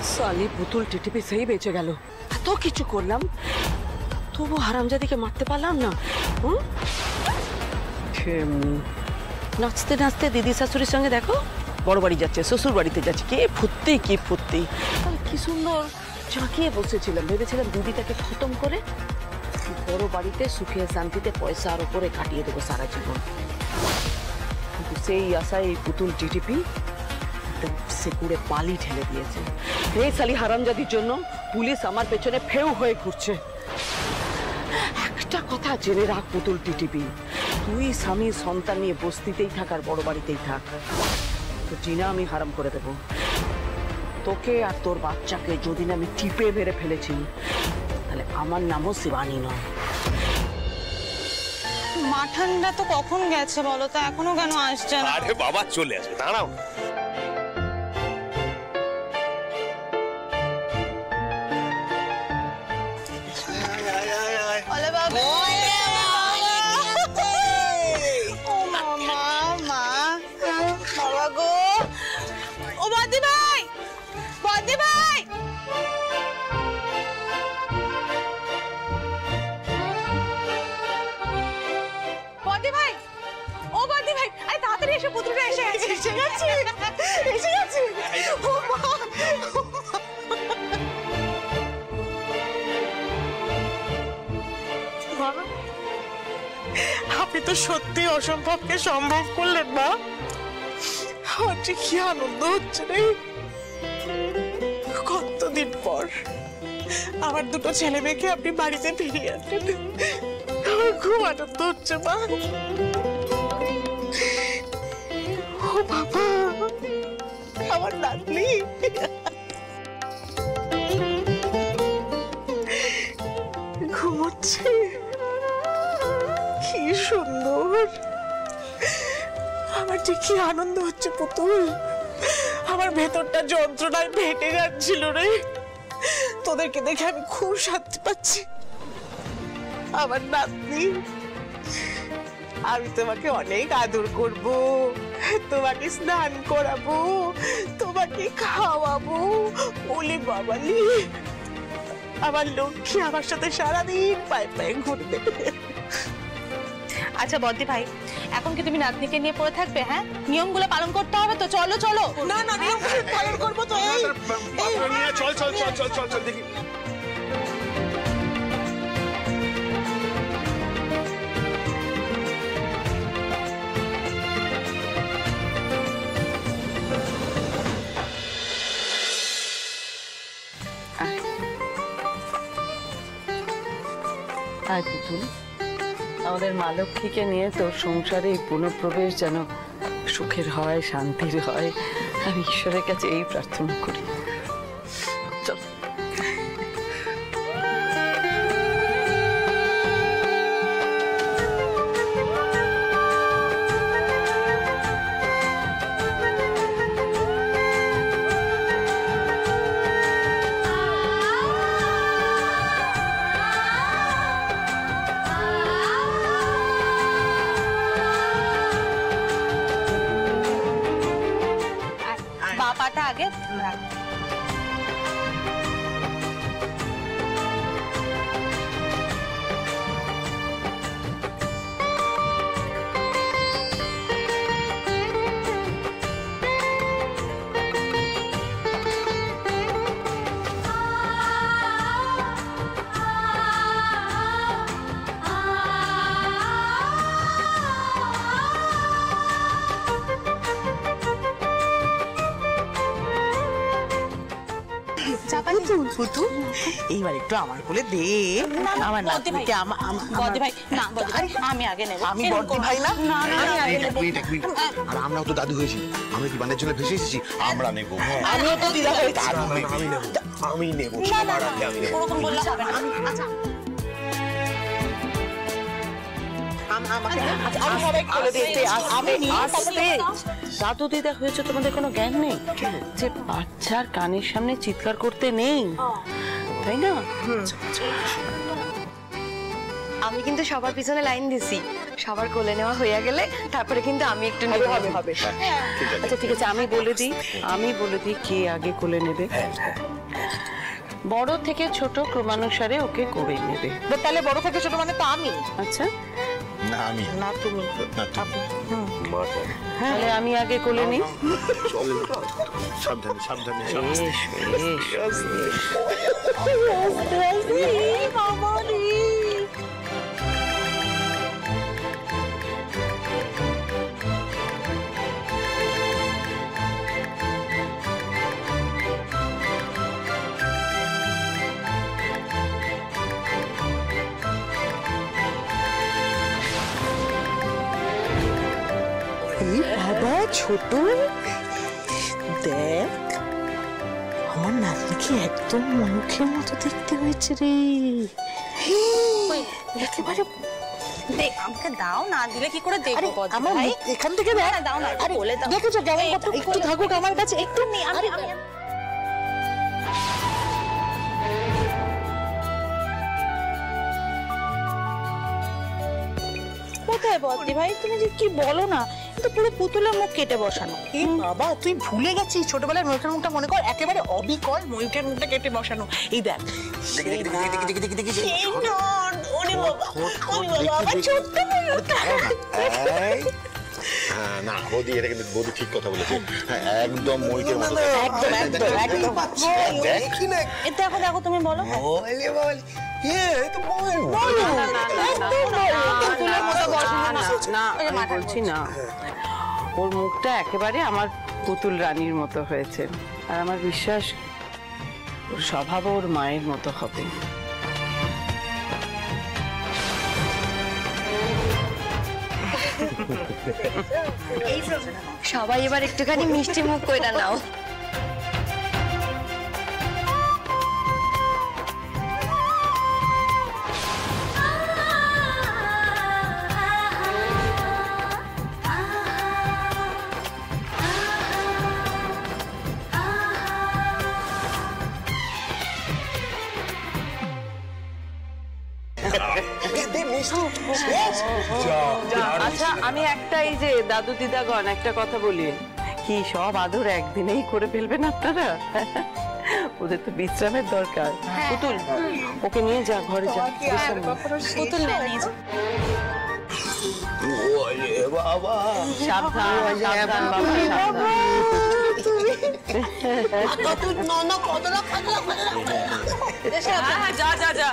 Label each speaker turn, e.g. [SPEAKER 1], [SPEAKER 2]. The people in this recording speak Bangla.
[SPEAKER 1] साली पुतुल টিটিপি সেই বেঁচে গেল। এত কিছু করলাম তবু হারামজাদিকে মারতে পারলাম না। নাচতে নাচতে দিদি শাশুড়ির সঙ্গে দেখো বড় বাড়ি যাচ্ছে, শ্বশুর বাড়িতে যাচ্ছে। কে ফুর্তি কি ফুর্তি! কি সুন্দর চাকিয়ে বসেছিলাম, ভেবেছিলাম দিদিটাকে খতম করে বড় বাড়িতে সুখে শান্তিতে পয়সার উপরে কাটিয়ে দেবো সারা জীবন। কিন্তু সেই আশায় এই পুতুল টিটিপি সে কুড়ে পালি ঠেলে দিয়েছে। এই সালি হারামজাদির জন্য পুলিশ আমার পেছনে ফেউ হয়ে ঘুরছে। একটা কথা জেনে রাখ পুতুল টিটিপি, তুই স্বামী সন্তান নিয়ে বস্তিতেই থাক আর বড় বাড়িতেই থাক, তো জিনা আমি হারাম করে দেব। তোকে আর তোর বাচ্চাকে যদি না আমি টিপে মেরে ফেলেছি তাহলে আমার নামও শিবানী নয়।
[SPEAKER 2] মা ঠান্ডা তো কখন গেছে বলো তো, এখনো কেন আসছে না?
[SPEAKER 3] আরে বাবা চলে আসবে, দাঁড়াও।
[SPEAKER 4] আপনি তো সত্যি অসম্ভবকে সম্ভব করলেন মা। আমার যে কি আনন্দ হচ্ছে রে, কতদিন পর আমার দুটো ছেলে মেয়েকে আপনি বাড়িতে ফিরিয়ে আনলেন। আমার খুব আনন্দ হচ্ছে মা। ও বাবা, আমার নাতনি ঘুমোচ্ছে, কি সুন্দর। আমার যে কি আনন্দ হচ্ছে পুতুল, আমার ভেতরটা যন্ত্রণায় ফেটে যাচ্ছিল রে। তোদেরকে দেখে আমি খুব শান্তি পাচ্ছি। আমার নাতনি, আমি তোমাকে অনেক আদর করব, তোমাকে স্নান করাবো, তোমাকে খাওয়াবো। ওলে বাবালি, আমার লক্ষ্মী আমার সাথে সারাদিন পায়ে পায়ে ঘুরবে।
[SPEAKER 2] আচ্ছা বদ্দি ভাই, এখন কি তুমি নাতনিকে নিয়ে পড়ে থাকবে? হ্যাঁ, নিয়মগুলো পালন করতে হবে তো। চলো চলো।
[SPEAKER 4] না না, নিয়ম পালন করবো তো।
[SPEAKER 3] চল চল চল চল চল চল দেখি।
[SPEAKER 1] আয় পুতুল, আমাদের মা লক্ষ্মীকে নিয়ে তোর সংসারে পুনঃপ্রবেশ যেন সুখের হয়, শান্তির হয়। আমি ঈশ্বরের কাছে এই প্রার্থনা করি। চল।
[SPEAKER 2] বাপাটা আগে রাখ।
[SPEAKER 4] এইবার একটু আমার কোলে দে। আমার নাতনিকে
[SPEAKER 2] বদ্দি ভাই না, বদ্দি ভাই আমি আগে নেব।
[SPEAKER 4] আমি বদ্দি ভাই না?
[SPEAKER 2] না না আমি আগে নেব।
[SPEAKER 3] আর আমরাও তো দাদু হয়েছি, আমরা কি বানের জন্য ভেসে এসেছি? আমরা নেবো।
[SPEAKER 4] আমিও তো দিদা হয়েছি।
[SPEAKER 3] আমি নেবো।
[SPEAKER 2] ওরকম বললে হবে না। আচ্ছা
[SPEAKER 1] দাদু দিদা হয়েছে, তোমাদের কোনো জ্ঞান নেই যে বাচ্চার কানের সামনে চিৎকার করতে নেই, তাই না?
[SPEAKER 5] আমি কিন্তু সবার পিছনে লাইন দিছি, সবার কোলে নেওয়া হয়ে গেলে তারপরে কিন্তু আমি একটু নেব।
[SPEAKER 1] হবে হবে। আচ্ছা ঠিক আছে, আমি বলে দিই কে আগে কোলে নেবে। বড় থেকে ছোট ক্রমানুসারে ওকে করে নেবে।
[SPEAKER 4] তাহলে বড় থেকে ছোট মানে তো আমি।
[SPEAKER 1] আচ্ছা
[SPEAKER 3] না আমি
[SPEAKER 4] না তুমি।
[SPEAKER 1] তাহলে আমি আগে কোলে নিই।
[SPEAKER 3] সাবধানে সাবধানে
[SPEAKER 4] বাবা ছোট, দেখ আমার নাতনিকে একদম ময়ূখের মতো দেখতে হয়েছে রে। একেবারে
[SPEAKER 2] দেখ, আমাকে দাও, না দিলে কি করে
[SPEAKER 4] আরে
[SPEAKER 2] দেখবো বল
[SPEAKER 4] আমার
[SPEAKER 2] ভাই?
[SPEAKER 4] এখান থেকে দেখ।
[SPEAKER 2] দাও না,
[SPEAKER 4] আরে
[SPEAKER 2] বলে দাও।
[SPEAKER 4] দেখেছো কেমন কত একটু থাকুক আমার কাছে একটু।
[SPEAKER 2] কোথায় বদ্দি ভাই, তুমি যে কি বলো না, তো পুরো পুতুলের মুখ কেটে বসানো।
[SPEAKER 4] এই বাবা তুই ভুলে গেছিস ছোটবেলায় ময়ূখের মুখটা মনে কর, একেবারে অবিকল ময়ূখের মুখটা কেটে বসানো। এই দেখ
[SPEAKER 3] না বৌদি, এটা কিন্তু বৌদি ঠিক কথা বলেছে। হ্যাঁ, একদম ময়ূরের মতো।
[SPEAKER 4] একদম একদম একদম।
[SPEAKER 2] দেখো দেখো, তুমি বলো।
[SPEAKER 1] না আমি বলছি না, ওর মুখটা একেবারে আমার পুতুল রানীর মতো হয়েছে, আর আমার বিশ্বাস ওর স্বভাব ওর মায়ের মতো হবে।
[SPEAKER 5] সবাই এবার একটুখানি মিষ্টি মুখ কইরা নাও।
[SPEAKER 1] আচ্ছা আমি একটা, এই যে দাদু দিদাগণ একটা কথা বলি, কি সব আদর একদিনেই করে ফেলবেন আপনারা? ওদের তো বিশ্রামের দরকার। পুতুল ওকে নিয়ে যা, ঘরে যা।
[SPEAKER 2] পুতুল নিয়ে যা।
[SPEAKER 1] সাবধান সাবধান বাবা, সাবধান। যা যা যা।